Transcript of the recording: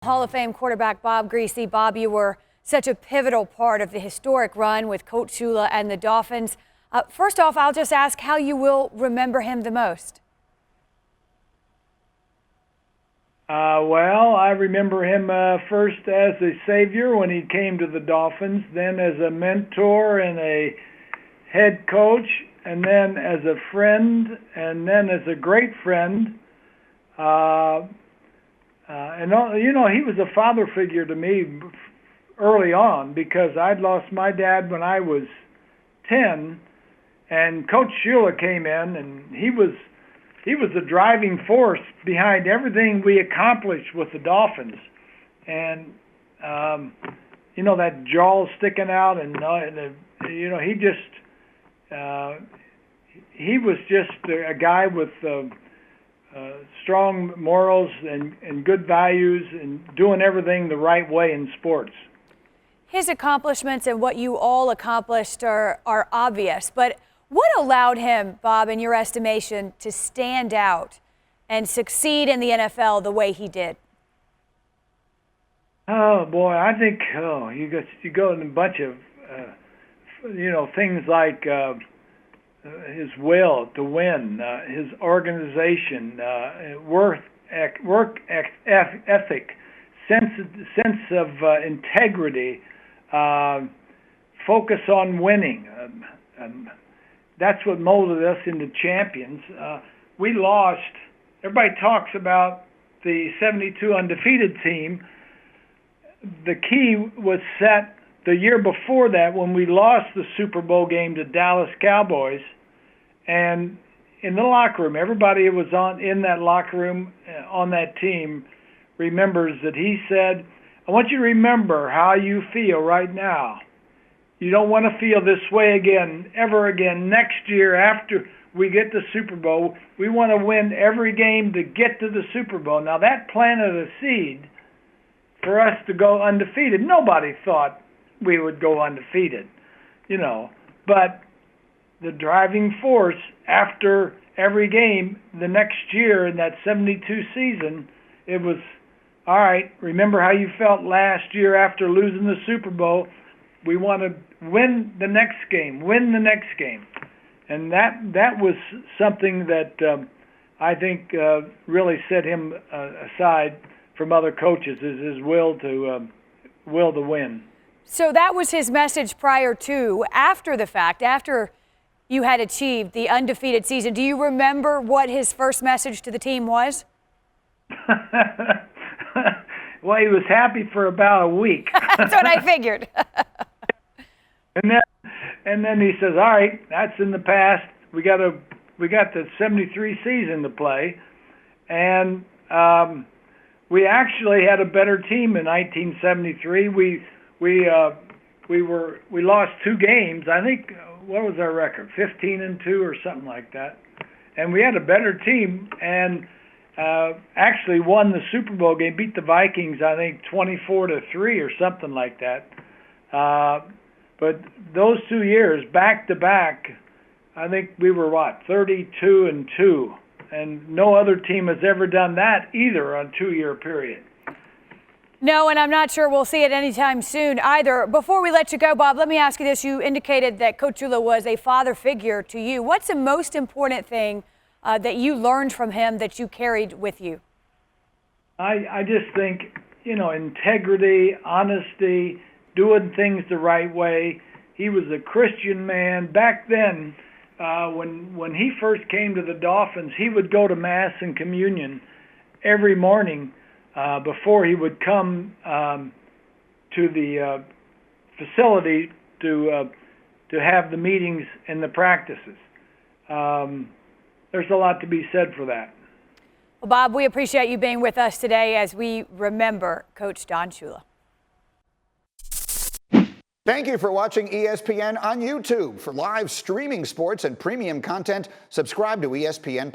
Hall of Fame quarterback Bob Griese. Bob, you were such a pivotal part of the historic run with Coach Shula and the Dolphins. First off, I'll just ask how you will remember him the most. Well, I remember him first as a savior when he came to the Dolphins, then as a mentor and a head coach, and then as a friend, and then as a great friend. He was a father figure to me early on because I'd lost my dad when I was 10, and Coach Shula came in, and he was the driving force behind everything we accomplished with the Dolphins. And that jaw sticking out, and he was just a guy with strong morals and good values and doing everything the right way in sports. His accomplishments and what you all accomplished are obvious, but what allowed him, Bob, in your estimation, to stand out and succeed in the NFL the way he did? Oh boy, I think you go in a bunch of things like his will to win, his organization, work ethic, sense of integrity, focus on winning. That's what molded us into champions. We lost. Everybody talks about the 72 undefeated team. The key was set the year before that when we lost the Super Bowl game to Dallas Cowboys. And in the locker room, everybody who was in that locker room on that team remembers that he said, I want you to remember how you feel right now. You don't want to feel this way again, ever again. Next year, after we get the Super Bowl, we want to win every game to get to the Super Bowl. Now, that planted a seed for us to go undefeated. Nobody thought we would go undefeated, but the driving force after every game the next year in that 72 season, it was, all right, remember how you felt last year after losing the Super Bowl? We want to win the next game, And that was something that I think really set him aside from other coaches, is his will to win. So that was his message prior to. After the fact, after you had achieved the undefeated season, do you remember what his first message to the team was? Well, he was happy for about a week. That's what I figured. And then he says, all right, that's in the past. We got the 73 season to play. And we actually had a better team in 1973. We lost 2 games. I think, what was our record? 15-2 or something like that. And we had a better team and actually won the Super Bowl game, beat the Vikings, I think 24-3 or something like that. But those 2 years, back to back, I think we were 32-2, and no other team has ever done that either on a 2-year period. No, and I'm not sure we'll see it anytime soon either. Before we let you go, Bob, let me ask you this. You indicated that Coach Shula was a father figure to you. What's the most important thing that you learned from him that you carried with you? I just think, integrity, honesty, doing things the right way. He was a Christian man. Back then, when he first came to the Dolphins, he would go to Mass and Communion every morning before he would come to the facility to have the meetings and the practices. There's a lot to be said for that. Well, Bob, we appreciate you being with us today as we remember Coach Don Shula. Thank you for watching ESPN on YouTube. For live streaming sports and premium content, subscribe to ESPN+.